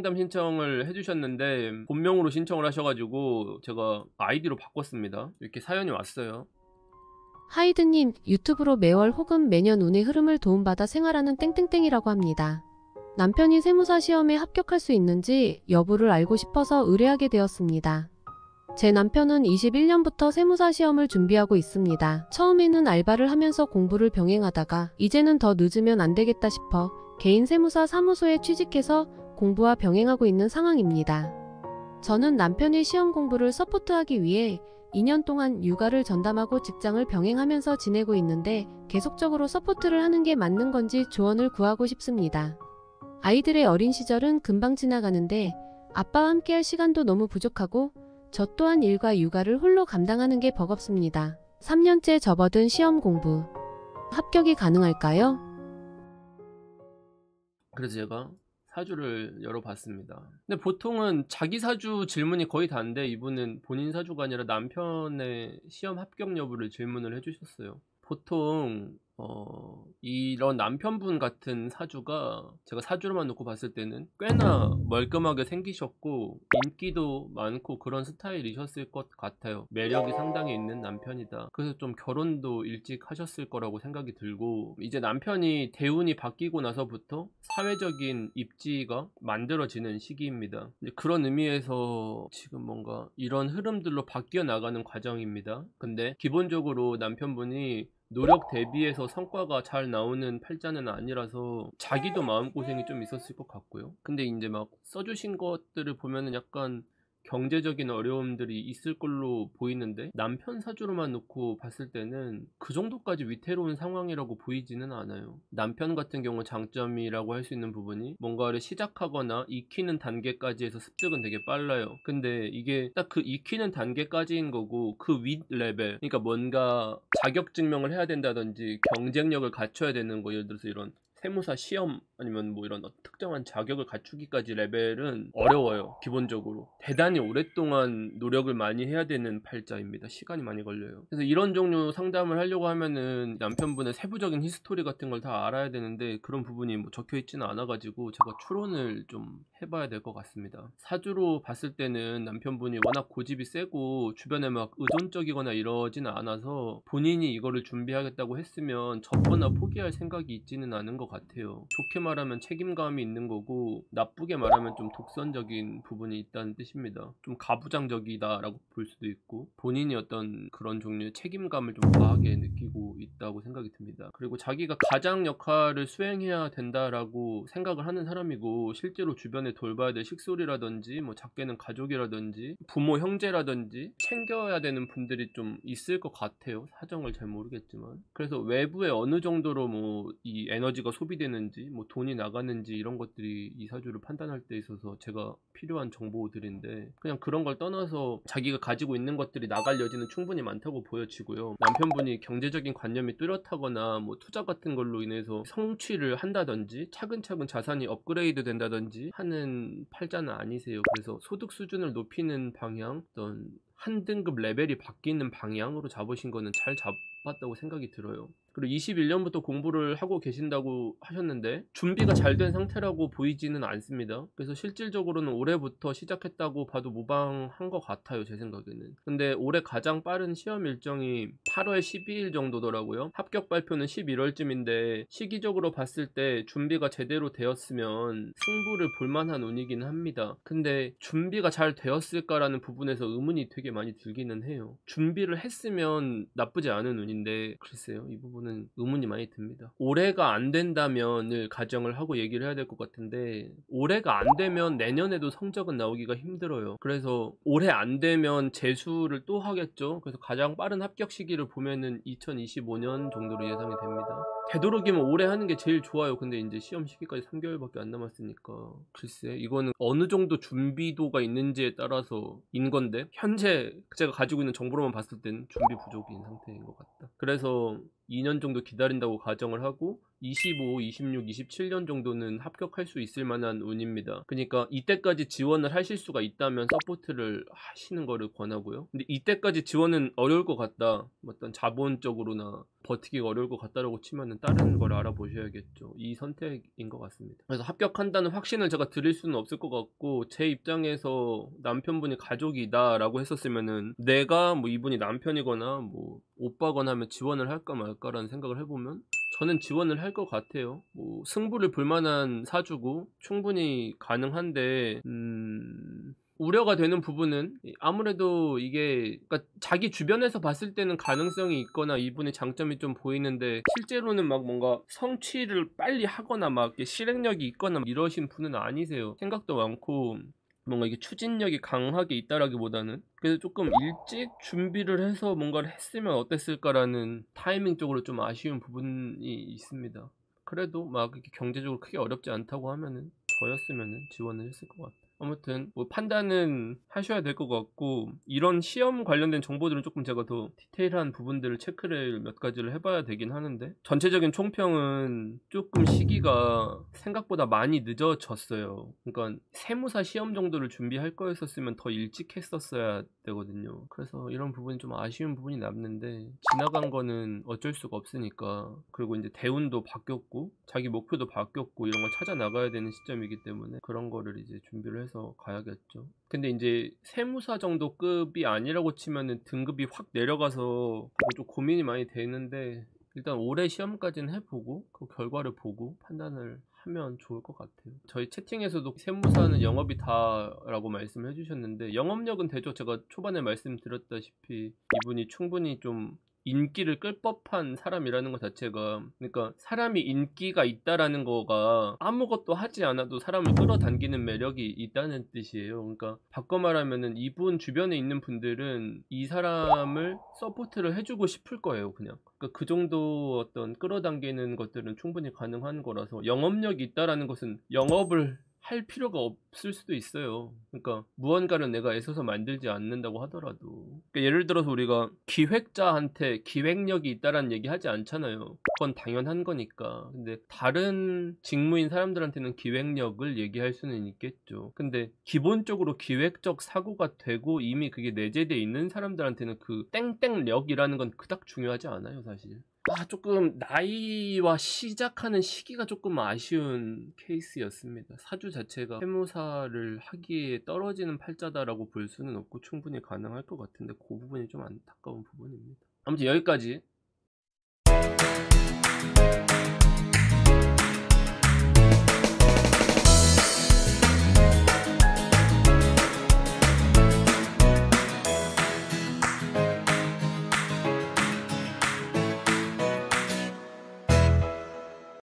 상담 신청을 해주셨는데 본명으로 신청을 하셔가지고 제가 아이디로 바꿨습니다. 이렇게 사연이 왔어요. 하이드님, 유튜브로 매월 혹은 매년 운의 흐름을 도움받아 생활하는 땡땡땡이라고 합니다. 남편이 세무사 시험에 합격할 수 있는지 여부를 알고 싶어서 의뢰하게 되었습니다. 제 남편은 21년부터 세무사 시험을 준비하고 있습니다. 처음에는 알바를 하면서 공부를 병행하다가 이제는 더 늦으면 안 되겠다 싶어 개인 세무사 사무소에 취직해서 공부와 병행하고 있는 상황입니다. 저는 남편의 시험 공부를 서포트하기 위해 2년 동안 육아를 전담하고 직장을 병행하면서 지내고 있는데 계속적으로 서포트를 하는 게 맞는 건지 조언을 구하고 싶습니다. 아이들의 어린 시절은 금방 지나가는데 아빠와 함께할 시간도 너무 부족하고 저 또한 일과 육아를 홀로 감당하는 게 버겁습니다. 3년째 접어든 시험 공부. 합격이 가능할까요? 그래서 제가 사주를 열어봤습니다. 근데 보통은 자기 사주 질문이 거의 다인데 이분은 본인 사주가 아니라 남편의 시험 합격 여부를 질문을 해주셨어요. 보통 이런 남편분 같은 사주가 제가 사주로만 놓고 봤을 때는 꽤나 멀끔하게 생기셨고 인기도 많고 그런 스타일이셨을 것 같아요. 매력이 상당히 있는 남편이다. 그래서 좀 결혼도 일찍 하셨을 거라고 생각이 들고, 이제 남편이 대운이 바뀌고 나서부터 사회적인 입지가 만들어지는 시기입니다. 그런 의미에서 지금 뭔가 이런 흐름들로 바뀌어 나가는 과정입니다. 근데 기본적으로 남편분이 노력 대비해서 성과가 잘 나오는 팔자는 아니라서 자기도 마음고생이 좀 있었을 것 같고요. 근데 이제 막 써주신 것들을 보면은 약간 경제적인 어려움들이 있을 걸로 보이는데 남편 사주로만 놓고 봤을 때는 그 정도까지 위태로운 상황이라고 보이지는 않아요. 남편 같은 경우 장점이라고 할 수 있는 부분이 뭔가를 시작하거나 익히는 단계까지 해서 습득은 되게 빨라요. 근데 이게 딱 그 익히는 단계까지인 거고 그 윗 레벨, 그러니까 뭔가 자격 증명을 해야 된다든지 경쟁력을 갖춰야 되는 거, 예를 들어서 이런 세무사 시험 아니면 뭐 이런 특정한 자격을 갖추기까지 레벨은 어려워요. 기본적으로 대단히 오랫동안 노력을 많이 해야 되는 팔자입니다. 시간이 많이 걸려요. 그래서 이런 종류 상담을 하려고 하면은 남편분의 세부적인 히스토리 같은 걸 다 알아야 되는데 그런 부분이 뭐 적혀 있지는 않아 가지고 제가 추론을 좀 해봐야 될 것 같습니다. 사주로 봤을 때는 남편분이 워낙 고집이 세고 주변에 막 의존적이거나 이러지는 않아서 본인이 이거를 준비하겠다고 했으면 접거나 포기할 생각이 있지는 않은 것 같아요. 좋게 말하면 책임감이 있는 거고 나쁘게 말하면 좀 독선적인 부분이 있다는 뜻입니다. 좀 가부장적이다 라고 볼 수도 있고 본인이 어떤 그런 종류의 책임감을 좀 과하게 느끼고 있다고 생각이 듭니다. 그리고 자기가 가장 역할을 수행해야 된다라고 생각을 하는 사람이고 실제로 주변에 돌봐야 될 식솔이라든지 뭐 작게는 가족이라든지 부모 형제라든지 챙겨야 되는 분들이 좀 있을 것 같아요. 사정을 잘 모르겠지만. 그래서 외부에 어느 정도로 뭐 이 에너지가 소비되는지 뭐 돈이 나가는지 이런 것들이 이 사주를 판단할 때 있어서 제가 필요한 정보들인데, 그냥 그런 걸 떠나서 자기가 가지고 있는 것들이 나갈 여지는 충분히 많다고 보여지고요. 남편분이 경제적인 관념이 뚜렷하거나 뭐 투자 같은 걸로 인해서 성취를 한다든지 차근차근 자산이 업그레이드 된다든지 하는 팔자는 아니세요. 그래서 소득 수준을 높이는 방향, 어떤 한 등급 레벨이 바뀌는 방향으로 잡으신 거는 잘 잡았다고 생각이 들어요. 그리고 21년부터 공부를 하고 계신다고 하셨는데 준비가 잘 된 상태라고 보이지는 않습니다. 그래서 실질적으로는 올해부터 시작했다고 봐도 무방한 것 같아요, 제 생각에는. 근데 올해 가장 빠른 시험 일정이 8월 12일 정도더라고요. 합격 발표는 11월쯤인데 시기적으로 봤을 때 준비가 제대로 되었으면 승부를 볼만한 운이긴 합니다. 근데 준비가 잘 되었을까라는 부분에서 의문이 되게 많이 들기는 해요. 준비를 했으면 나쁘지 않은 운인데 글쎄요, 이 부분은 의문이 많이 듭니다. 올해가 안 된다면을 가정을 하고 얘기를 해야 될 것 같은데 올해가 안 되면 내년에도 성적은 나오기가 힘들어요. 그래서 올해 안 되면 재수를 또 하겠죠. 그래서 가장 빠른 합격 시기를 보면은 2025년 정도로 예상이 됩니다. 되도록이면 올해 하는 게 제일 좋아요. 근데 이제 시험 시기까지 3개월밖에 안 남았으니까 글쎄 이거는 어느 정도 준비도가 있는지에 따라서 인 건데 현재 제가 가지고 있는 정보로만 봤을 때는 준비 부족인 상태인 것 같다. 그래서 2년 정도 기다린다고 가정을 하고 25, 26, 27년 정도는 합격할 수 있을 만한 운입니다. 그러니까 이때까지 지원을 하실 수가 있다면 서포트를 하시는 거를 권하고요. 근데 이때까지 지원은 어려울 것 같다, 어떤 자본적으로나 버티기가 어려울 것 같다라고 치면은 다른 걸 알아보셔야겠죠. 이 선택인 것 같습니다. 그래서 합격한다는 확신을 제가 드릴 수는 없을 것 같고, 제 입장에서 남편분이 가족이다 라고 했었으면은 내가 뭐 이분이 남편이거나 뭐 오빠거나 하면 지원을 할까 말까라는 생각을 해보면 저는 지원을 할 것 같아요. 뭐 승부를 볼 만한 사주고 충분히 가능한데, 우려가 되는 부분은 아무래도 이게, 그러니까 자기 주변에서 봤을 때는 가능성이 있거나 이분의 장점이 좀 보이는데 실제로는 막 뭔가 성취를 빨리 하거나 막 이렇게 실행력이 있거나 이러신 분은 아니세요. 생각도 많고 뭔가 이게 추진력이 강하게 있다라기보다는, 그래서 조금 일찍 준비를 해서 뭔가를 했으면 어땠을까라는 타이밍적으로 좀 아쉬운 부분이 있습니다. 그래도 막 이렇게 경제적으로 크게 어렵지 않다고 하면은 저였으면은 지원을 했을 것 같아요. 아무튼 뭐 판단은 하셔야 될 것 같고, 이런 시험 관련된 정보들은 조금 제가 더 디테일한 부분들을 체크를 몇 가지를 해봐야 되긴 하는데, 전체적인 총평은 조금 시기가 생각보다 많이 늦어졌어요. 그러니까 세무사 시험 정도를 준비할 거였었으면 더 일찍 했었어야 되거든요. 그래서 이런 부분이 좀 아쉬운 부분이 남는데, 지나간 거는 어쩔 수가 없으니까, 그리고 이제 대운도 바뀌었고 자기 목표도 바뀌었고 이런 걸 찾아 나가야 되는 시점이기 때문에 그런 거를 이제 준비를 해서 가야겠죠. 근데 이제 세무사 정도 급이 아니라고 치면은 등급이 확 내려가서 좀 고민이 많이 되는데, 일단 올해 시험까지는 해보고 그 결과를 보고 판단을 하면 좋을 것 같아요. 저희 채팅에서도 세무사는 영업이 다라고 말씀을 해주셨는데, 영업력은 되죠. 제가 초반에 말씀드렸다시피 이분이 충분히 좀 인기를 끌 법한 사람이라는 것 자체가, 그러니까 사람이 인기가 있다라는 거가 아무것도 하지 않아도 사람을 끌어당기는 매력이 있다는 뜻이에요. 그러니까 바꿔 말하면은 이분 주변에 있는 분들은 이 사람을 서포트를 해주고 싶을 거예요, 그냥. 그러니까 그 정도 어떤 끌어당기는 것들은 충분히 가능한 거라서, 영업력이 있다라는 것은 영업을 할 필요가 없을 수도 있어요. 그러니까 무언가를 내가 애써서 만들지 않는다고 하더라도, 그러니까 예를 들어서 우리가 기획자한테 기획력이 있다라는 얘기 하지 않잖아요. 그건 당연한 거니까. 근데 다른 직무인 사람들한테는 기획력을 얘기할 수는 있겠죠. 근데 기본적으로 기획적 사고가 되고 이미 그게 내재되어 있는 사람들한테는 그 땡땡력이라는 건 그닥 중요하지 않아요, 사실. 조금 나이와 시작하는 시기가 조금 아쉬운 케이스였습니다. 사주 자체가 세무사를 하기에 떨어지는 팔자다라고 볼 수는 없고 충분히 가능할 것 같은데, 그 부분이 좀 안타까운 부분입니다. 아무튼 여기까지